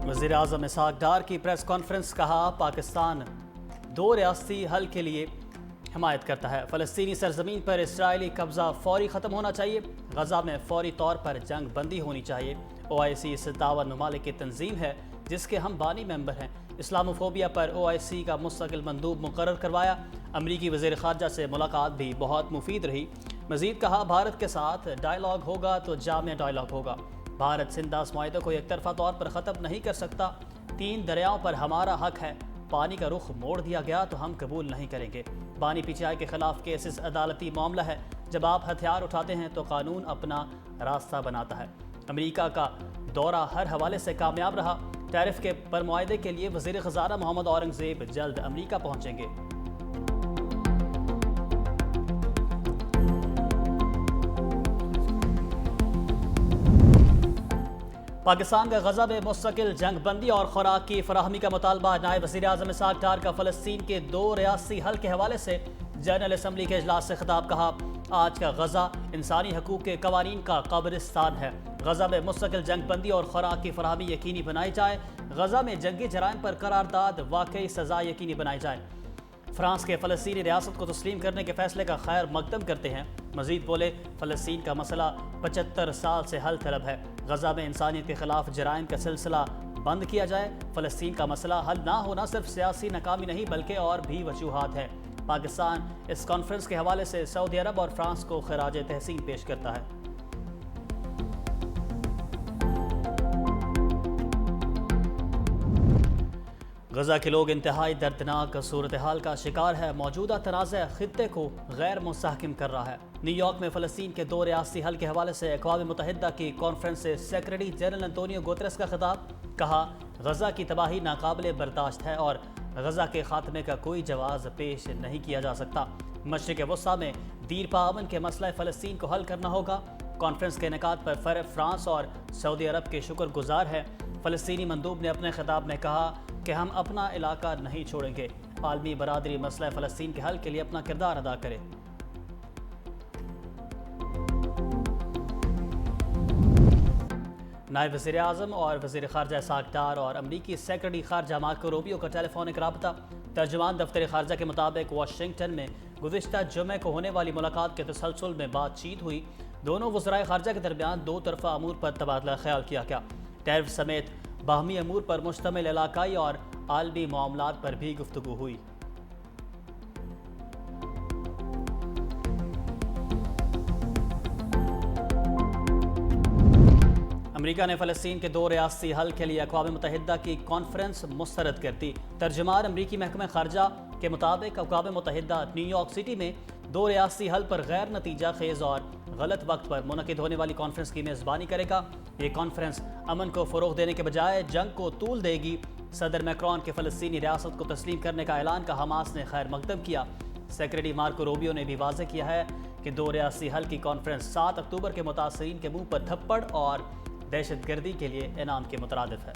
वज़ीर-ए-आज़म इसहाक डार की press conference. कहा, पाकिस्तान दो रियासती हल के लिए हिमायत करता है। फ़लस्तीनी सरजमीन पर इसराइली कब्ज़ा फौरी ख़त्म होना चाहिए। गज़ा में फौरी तौर पर जंग बंदी होनी चाहिए। OIC 57 ममालिक की तंजीम है जिसके हम बानी मेंबर हैं। इस्लामोफोबिया पर OIC का मुस्तकिल मंदूब मुकर्रर करवाया। अमरीकी वज़ीर ख़ारजा से मुलाकात भी बहुत मुफीद रही। मज़ीद कहा, भारत के साथ डायलॉग होगा तो जामिया डायलॉग होगा। भारत सिंधास मुआहदे को एक तरफा तौर पर ख़त्म नहीं कर सकता। 3 दरियाओं पर हमारा हक है। पानी का रुख मोड़ दिया गया तो हम कबूल नहीं करेंगे। बानी PTI के खिलाफ केसेस अदालती मामला है। जब आप हथियार उठाते हैं तो कानून अपना रास्ता बनाता है। अमेरिका का दौरा हर हवाले से कामयाब रहा। टैरिफ के बरमुआहदे के लिए वज़ीर ख़ज़ाना मोहम्मद औरंगज़ेब जल्द अमेरिका पहुँचेंगे। पाकिस्तान का गज़ा में मुस्तकिल जंग बंदी और खुराक की फराहमी का मुतालबा। नायब वज़ीर-ए-आज़म इसहाक डार का फ़लस्तीन के 2 रियासी हल के हवाले से जनरल असम्बली के इजलास से खिताब। कहा, आज का गज़ा इंसानी हकूक़ के कवानीन का कब्रिस्तान है। गज़ा में मुस्तकिल जंग बंदी और खुराक की फराहमी यकीनी बनाई जाए। गज़ा में जंगी जराइम पर करारदाद वाकई सज़ा यकीनी बनाई जाए। फ्रांस के फ़लस्तीनी रियासत को तस्लीम करने के फैसले का खैर मकदम करते हैं। मज़ीद बोले, फ़लस्तीन का मसला 75 साल से हल तलब है। गज़ा में इंसानियत के खिलाफ जराइम का सिलसिला बंद किया जाए। फ़लस्तीन का मसला हल ना होना सिर्फ सियासी नाकामी नहीं बल्कि और भी वजूहात है। पाकिस्तान इस कॉन्फ्रेंस के हवाले से सऊदी अरब और फ्रांस को खराज तहसीन पेश करता है। गज़ा के लोग इंतहाई दर्दनाक सूरत हाल का शिकार है। मौजूदा तनाज़ा खित्ते को गैर मुस्तहकम कर रहा है। न्यूयॉर्क में फ़लस्तीन के 2 रियासी हल के हवाले से अक़वाम मुत्तहिदा की कॉन्फ्रेंस से सेक्रेटरी जनरल अंतोनियो गुतरस का खिताब। कहा, गज़ा की तबाही नाकाबिले बर्दाश्त है और गज़ा के खात्मे का कोई जवाज़ पेश नहीं किया जा सकता। मशरिक़ वस्ता में दीरपा अमन के मसला फ़लस्तीन को हल करना होगा। कॉन्फ्रेंस के इनेकाद पर फ्रांस और सऊदी अरब के शुक्रगुजार है। फ़लस्तीनी मंदूब ने अपने खिताब में कहा कि हम अपना इलाका नहीं छोड़ेंगे। आलमी बरादरी मसला फ़लस्तीन के हल के लिए अपना किरदार अदा करे। नायब वज़ीर-ए-आज़म और वज़ीर ख़ारजा इसहाक डार और अमरीकी सेक्रेटरी ख़ारजा मार्को रूबियो का टेलीफोनिक राब्ता। तर्जुमान दफ्तर ख़ारजा के मुताबिक वाशिंगटन में गुज़िश्ता जुमे को होने वाली मुलाकात के तसलसल में बातचीत हुई। दोनों वज़राए ख़ारजा के दरमियान 2 तरफ़ा अमूर पर तबादला ख्याल किया गया। टैरिफ समेत बाहमी अमूर पर मुश्तमिल इलाकाई और आलमी मामलात पर भी गुफ्तगू हुई। अमेरिका ने फ़लस्तीन के 2 रियासी हल के लिए अक़वाम मुत्तहिदा की कॉन्फ्रेंस मुस्तरद कर दी। तर्जुमान अमरीकी महकमा ख़ारजा के मुताबिक अक़वाम मुत्तहिदा न्यूयॉर्क सिटी में 2 रियासी हल पर गैर नतीजा खेज़ और गलत वक्त पर मुनक़िद होने वाली कॉन्फ्रेंस की मेज़बानी करेगा। ये कॉन्फ्रेंस अमन को फ़रोग़ देने के बजाय जंग को तूल देगी। सदर मैक्रोन के फ़लस्तीनी रियासत को तस्लीम करने का ऐलान का हमास ने खैर मकदम किया। सेक्रेटरी मार्को रूबियो ने भी वाज़ेह किया है कि 2 रियासी हल की कॉन्फ्रेंस 7 अक्टूबर के मुतासरीन के मुँह पर थप्पड़ और दहशतगर्दी के लिए इनाम के मुतरादिफ है।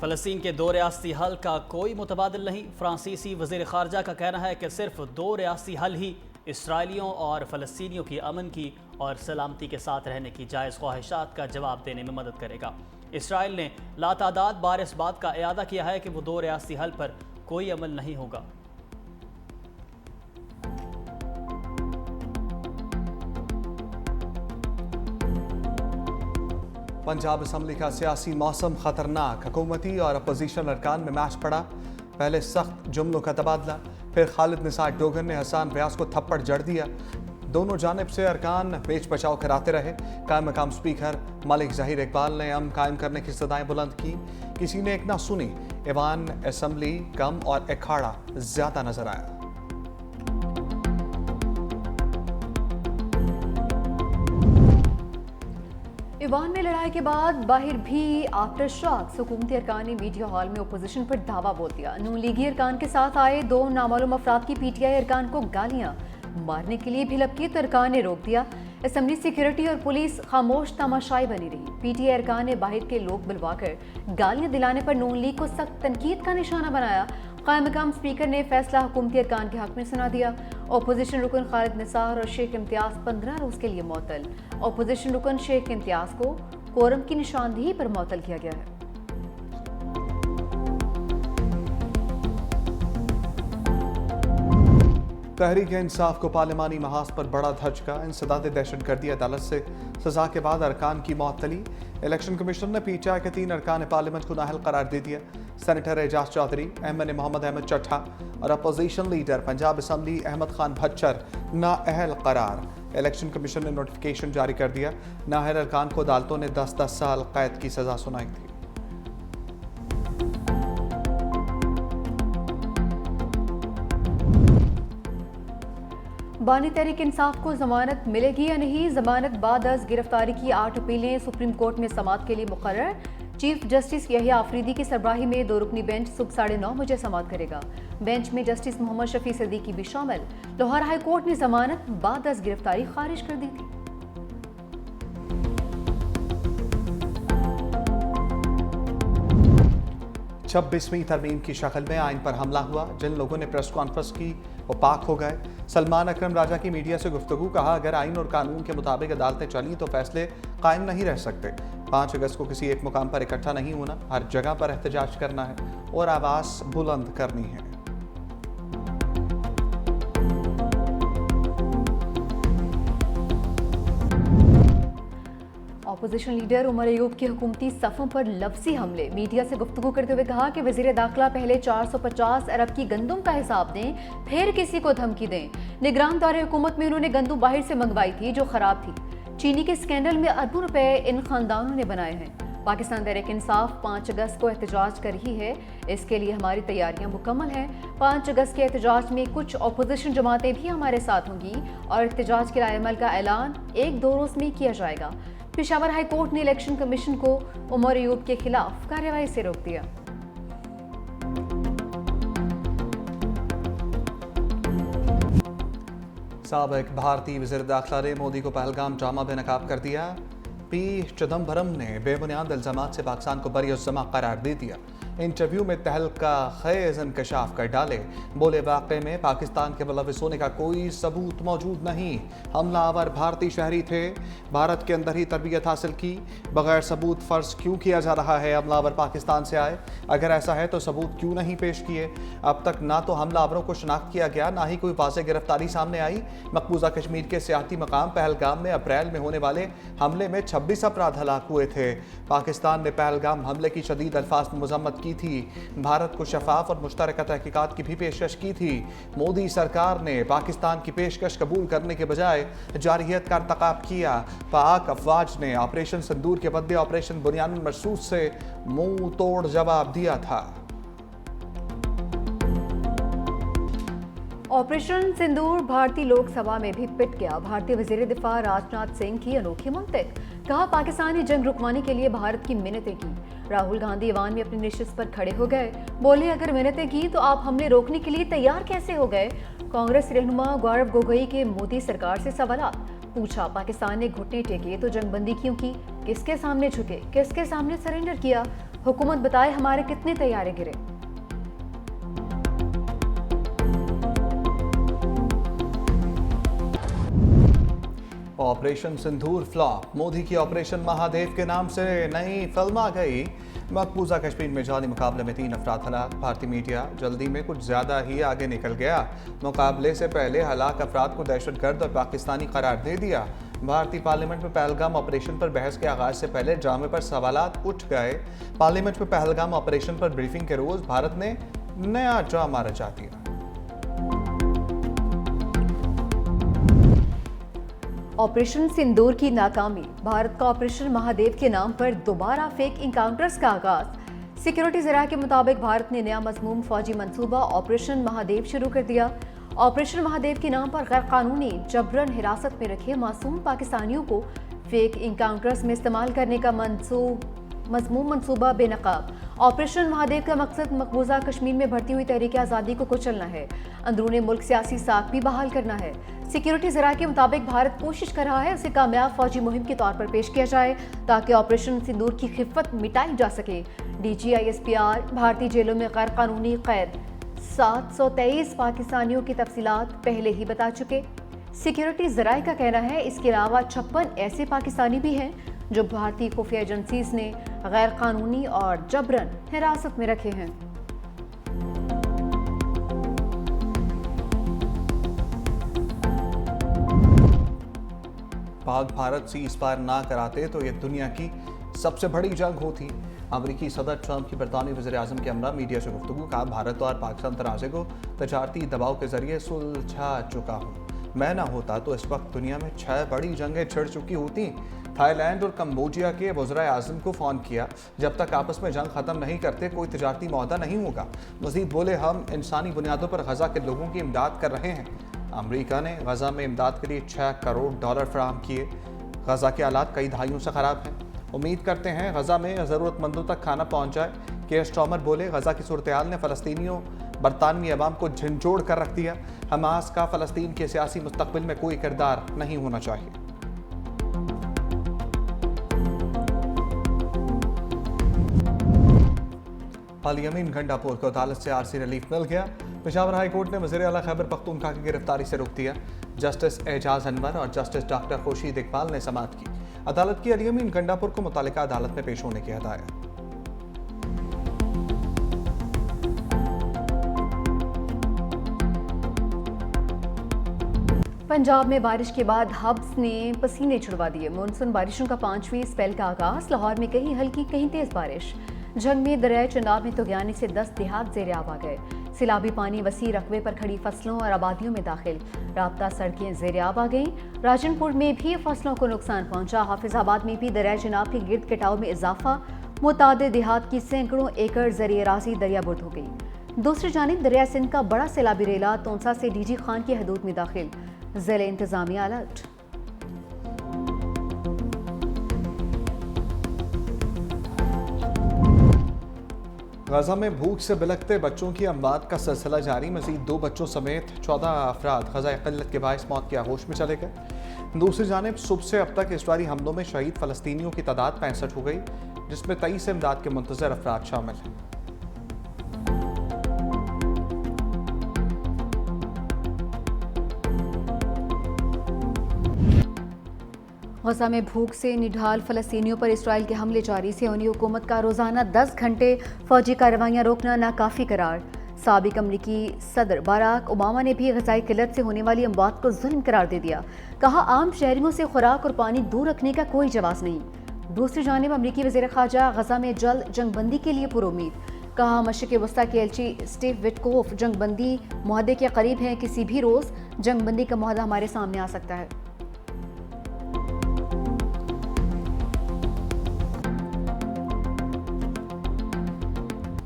फ़लस्तीन के 2 रियासी हल का कोई मुतबादिल नहीं। फ्रांसीसी वज़ीर ख़ारजा का कहना है कि सिर्फ 2 रियासी हल ही इसराइलियों और फ़लस्तीनियों की अमन की और सलामती के साथ रहने की जायज़ ख्वाहिशात का जवाब देने में मदद करेगा। इसराइल ने लातादाद बार इस बात का इयादा किया है कि वो 2 रियासी हल पर कोई अमल नहीं होगा। पंजाब असम्बली का सियासी मौसम खतरनाक। हुकूमती और अपोजिशन अरकान में मैच पड़ा। पहले सख्त जुमलों का तबादला, फिर खालिद निसार डोगर ने हसन रियाज को थप्पड़ जड़ दिया। दोनों जानिब से अरकान पेच बचाव कराते रहे। कायम मकाम स्पीकर मलिक ज़हीर इकबाल ने अमन कायम करने की सदाएं बुलंद की। किसी ने एक ना सुनी। ईवान असम्बली कम और अखाड़ा ज्यादा नजर आया। ईवान में लड़ाई के बाद बाहर भी आफ्टर शॉक्स। हुकूमती अरकान ने मीडिया हॉल में अपोजिशन पर दावा बोल दिया। नून लीगी अरकान के साथ आए 2 नामालूम अफराद की PTI अरकान को गालियां मारने के लिए भिलक की तो अरकान ने रोक दिया। असम्बली सिक्योरिटी और पुलिस खामोश तमाशाई बनी रही। PTI अरकान ने बाहर के लोग बुलवाकर गालियां दिलाने पर नून लीग को सख्त तनकीद का निशाना बनाया। कायम मकाम स्पीकर ने फैसला हुकूमती अरकान के हक में सुना दिया। अपोजिशन रुकन खालिद निसार और शेख इम्तियाज 15 रोज के लिए मुअत्तल। अपोजिशन रुकन शेख इम्तियाज को कोरम की निशानदेही पर मुअत्तल किया गया है। तहरीक इंसाफ को पार्लिमानी महाज पर बड़ा धचका। इंसदाद दहशतगर्दी अदालत से सजा के बाद अरकान की मुअत्तली। इलेक्शन कमीशन ने पीटीआई के 3 अरकान पार्लियामेंट को नाअहल करार दे दिया। सेनेटर एजाज चौधरी, एमएनए मोहम्मद अहमद चट्ठा और opposition leader Punjab assembly Ahmad Khan Bhachar नाअहल करार। इलेक्शन कमीशन ने नोटिफिकेशन जारी कर दिया। नाअहल अरकान को अदालतों ने 10-10 साल कैद की सजा सुनाई थी। बानी तहरीक इंसाफ को जमानत मिलेगी या नहीं? जमानत बाद अज गिरफ्तारी की 8 अपीलें सुप्रीम कोर्ट में समाअत के लिए मुकर्रर। चीफ जस्टिस यहिया आफरीदी की सरबराही में 2 रुकनी बेंच सुबह 9:30 बजे समाअत करेगा। बेंच में जस्टिस मोहम्मद शफी सिद्दीकी भी शामिल। लाहौर हाई कोर्ट ने जमानत बाद अज गिरफ्तारी खारिज कर दी थी। छब्बीसवीं तरमीम की शक्ल में आइन पर हमला हुआ। जिन लोगों ने प्रेस कॉन्फ्रेंस की वो पाक हो गए। सलमान अकरम राजा की मीडिया से गुफ्तगू, कहा अगर आइन और कानून के मुताबिक अदालतें चली तो फैसले कायम नहीं रह सकते। 5 अगस्त को किसी एक मुकाम पर इकट्ठा नहीं होना, हर जगह पर एहतजाज करना है और आवाज़ बुलंद करनी है। अपोजिशन लीडर उमर अयूब के हुकूमती सफ़ों पर लफ्जी हमले। मीडिया से गुफ्तगू करते हुए कहा कि वज़ीर दाखिला पहले 450 अरब की गंदुम का हिसाब दें, फिर किसी को धमकी दें। निगरान दौरे हुकूमत में उन्होंने गंदुम बाहर से मंगवाई थी जो ख़राब थी। चीनी के स्कैंडल में अरबों रुपए इन खानदानों ने बनाए हैं। पाकिस्तान तहरीक इंसाफ 5 अगस्त को एहतजाज कर रही है। इसके लिए हमारी तैयारियां मुकम्मल हैं। 5 अगस्त के एहतजाज में कुछ अपोजिशन जमातें भी हमारे साथ होंगी और एहतजाज के रायअमल का ऐलान 1-2 रोज़ में किया जाएगा। पेशावर हाई कोर्ट ने इलेक्शन कमीशन को उमर अयूब के खिलाफ कार्रवाई से रोक दिया। साबिक भारतीय वज़ीर दाखिला ने मोदी को पहलगाम ड्रामा बेनकाब कर दिया। पी चिदम्बरम ने बेबुनियाद इल्ज़ामात से पाकिस्तान को बरी-उज़्ज़मा करार दे दिया। इंटरव्यू में तहलका खेज़ इंकशाफ कर डाले। बोले वाक़े में पाकिस्तान के मुलविस होने का कोई सबूत मौजूद नहीं। हमलावर भारतीय शहरी थे, भारत के अंदर ही तरबियत हासिल की। बगैर सबूत फ़र्ज क्यों किया जा रहा है हमलावर पाकिस्तान से आए? अगर ऐसा है तो सबूत क्यों नहीं पेश किए? अब तक ना तो हमलावरों को शनाख्त किया गया, ना ही कोई वाज़ेह गिरफ्तारी सामने आई। मकबूजा कश्मीर के सियाती मकाम पहलगाम में अप्रैल में होने वाले हमले में 26 अफराद हलाक हुए थे। पाकिस्तान ने पहलगाम हमले की शदीद अल्फाज में मजम्मत की थी। भारत को शफाफ और मुश्तरका तहकीकात की भी पेशकश की थी। मोदी सरकार ने पाकिस्तान की पेशकश कबूल करने के बजाय जारहियत का irतकाब किया। पाक अफवाज ने ऑपरेशन सिंदूर के बदले ऑपरेशन बुनियानुल मरसूद से मुंह तोड़ जवाब दिया था। ऑपरेशन सिंदूर भारतीय लोकसभा में भी पिट गया। भारतीय वजीर दिफा राजनाथ सिंह की अनोखी मंतिक, कहा पाकिस्तान ने जंग रुकवाने के लिए भारत की मिन्नतें की। राहुल गांधी ईवान में अपनी नशिस्त पर खड़े हो गए। बोले अगर मिन्नतें की तो आप हमले रोकने के लिए तैयार कैसे हो गए? कांग्रेस रहनुमा गौरव गोगोई के मोदी सरकार से सवाल पूछा। पाकिस्तान ने घुटने टेके तो जंगबंदी क्यों की? किसके सामने झुके? किसके सामने सरेंडर किया? हुकूमत बताए हमारे कितने तैयारे गिरे? ऑपरेशन सिंदूर फ्लॉप। मोदी की ऑपरेशन महादेव के नाम से नई फिल्म आ गई। मकबूजा कश्मीर में जाली मुकाबले में 3 अफराद हलाक। भारतीय मीडिया जल्दी में कुछ ज़्यादा ही आगे निकल गया। मुकाबले से पहले हलाक अफराद को दहशतगर्द और पाकिस्तानी करार दे दिया। भारतीय पार्लियामेंट में पहलगाम ऑपरेशन पर बहस के आगाज से पहले ड्रामे पर सवालात उठ गए। पार्लियामेंट में पहलगाम ऑपरेशन पर ब्रीफिंग के रोज़ भारत ने नया ड्रामा रचा दिया। ऑपरेशन सिंदूर की नाकामी, भारत का ऑपरेशन महादेव के नाम पर दोबारा फेक इनकाउंटर्स का आगाज। सिक्योरिटी ज़राए के मुताबिक भारत ने नया मज़मूम फौजी मंसूबा ऑपरेशन महादेव शुरू कर दिया। ऑपरेशन महादेव के नाम पर गैर कानूनी जबरन हिरासत में रखे मासूम पाकिस्तानियों को फेक इनकाउंटर्स में इस्तेमाल करने का मज़मूम मंसूबा बेनकाब। ऑपरेशन महादेव का मकसद मकबूजा कश्मीर में बढ़ती हुई तहरीक आज़ादी को कुचलना है। अंदरूनी मुल्क सियासी साख भी बहाल करना है। सिक्योरिटी ज़राए के मुताबिक भारत कोशिश कर रहा है उसे कामयाब फौजी मुहिम के तौर पर पेश किया जाए ताकि ऑपरेशन सिंदूर की खिफत मिटाई जा सके। DGI SPR भारतीय जेलों में गैर कानूनी कैद 723 पाकिस्तानियों की तफसीलात पहले ही बता चुके। सिक्योरिटी जराये का कहना है इसके अलावा 56 ऐसे पाकिस्तानी भी हैं जो भारतीय खुफिया एजेंसीज ने गैर कानूनी और जबरन हिरासत में रखे हैं। पाक भारत सीज फायर ना कराते तो यह दुनिया की सबसे बड़ी जंग होती। अमरीकी सदर ट्रंप की बरतानी वज़ीर आज़म के हमरा मीडिया से गुफ्तगू। कहा, भारत और पाकिस्तान तनाज़े को तजारती दबाव के जरिए सुलझा चुका हूँ। मैं ना होता तो इस वक्त दुनिया में 6 बड़ी जंगें छिड़ चुकी होती। थाईलैंड और कम्बोडिया के वज़ीर आज़म को फ़ोन किया, जब तक आपस में जंग ख़त्म नहीं करते कोई तजारती मुआहदा नहीं होगा। मज़ीद बोले, हम इंसानी बुनियादों पर गज़ा के लोगों की इमदाद कर रहे हैं। अमरीका ने गज़ा में इमदाद के लिए $6 करोड़ फराहम किए। गज़ा के हालात कई दहाइयों से ख़राब हैं। उम्मीद करते हैं गज़ा में ज़रूरतमंदों तक खाना पहुँच जाए। केयर स्टॉमर बोले, गज़ा की सूरत हाल ने फ़लस्तीनियों बरतानवी अवाम को झंझोड़ कर रख दिया। हमास का फ़लस्तीन के सियासी मुस्तक़बिल में कोई किरदार नहीं होना चाहिए। अल यमीन गंडापुर को अदालत से आरजी रिलीफ मिल गया। पेशावर हाई कोर्ट ने वज़ीर आला खैबर पख्तूनख्वा की गिरफ्तारी से रोक दिया। जस्टिस एजाज अनवर और जस्टिस डॉक्टर खुर्शीद इकबाल ने समाअत की। अदालत की अल यमीन गंडापुर को मुतालिका अदालत में पेश होने की हदायत। पंजाब में बारिश के बाद हब्स ने पसीने छुड़वा दिए। मानसून बारिशों का 5वीं स्पेल का आगाज। लाहौर में कहीं हल्की कहीं तेज बारिश। जंग में दरियाए चनाब में तुगयानी से 10 देहात ज़ेर आब आ गए। सैलाबी पानी वसी रकबे पर खड़ी फसलों और आबादियों में दाखिल। राब्ता सड़कें ज़ेर आब आ गईं। राजनपुर में भी फसलों को नुकसान पहुंचा। हाफिजाबाद में भी दरियाए चनाब के गिर्द कटाव में इजाफा। मुतादिद देहात की सैकड़ों एकड़ ज़रिए राजी दरियाबुर्द हो गई। दूसरी जानिब दरिया सिंध का बड़ा सैलाबी रेला तोंसा से डीजी खान की हदूद में दाखिल। ज़िले इंतजामिया अलर्ट। गज़ा में भूख से बिलखते बच्चों की अमवात का सिलसिला जारी। मज़ीद 2 बच्चों समेत 14 अफराद ग़ज़ाए क़िल्लत के बाइस मौत की आगोश में चले गए। दूसरी जानिब सुबह से अब तक इसराइली हमलों में शहीद फ़लस्तीनियों की तादाद 65 हो गई, जिसमें 23 इमदाद के मुंतज़र अफराद शामिल हैं। गज़ा में भूख से निढाल फ़लस्तीनियों पर इसराइल के हमले जारी। सियोनी हुकूमत का रोज़ाना 10 घंटे फ़ौजी कार्रवाइयाँ रोकना नाकाफ़ी करार। साबिक़ अमरीकी सदर बराक ओबामा ने भी ग़ज़ाई किल्लत से होने वाली अमवात को जुल्म करार दे दिया। कहा, आम शहरियों से खुराक और पानी दूर रखने का कोई जवाब नहीं। दूसरी जानिब अमरीकी वज़ीर ख़ारजा गज़ा में जल्द जंगबंदी के लिए पुरुम्मीद। कहा, मशरिक़ वस्ता के एलची स्टीव विटकोफ जंगबंदी मुआहदे के करीब हैं। किसी भी रोज़ जंगबंदी का मुआहदा हमारे सामने आ सकता है।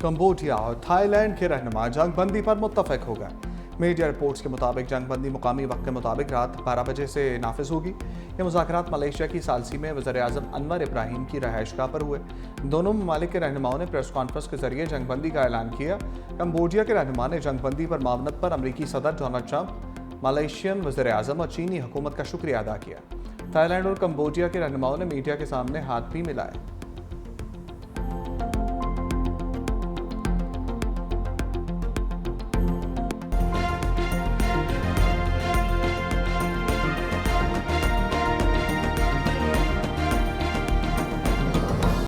कम्बोडिया और थाईलैंड के रहनुमा जंगबंदी पर मुत्तफिक हो गए। मीडिया रिपोर्ट्स के मुताबिक जंगबंदी मुकामी वक्त के मुताबिक रात 12 बजे से नाफिज होगी। ये मुज़ाकरात मलेशिया की सालसी में वज़ीर आज़म अनवर इब्राहिम की रहायशगाह पर हुए। दोनों ममालिक के रहनुमाओं ने प्रेस कॉन्फ्रेंस के जरिए जंगबंदी का ऐलान किया। कम्बोडिया के रहनुमा ने जंगबंदी पर मावनत पर अमरीकी सदर डोनाल्ड ट्रंप, मलेशियन वज़ीर आज़म और चीनी हुकूमत का शुक्रिया अदा किया। थाईलैंड और कम्बोडिया के रहनुमाओं ने मीडिया के सामने हाथ भी मिलाए।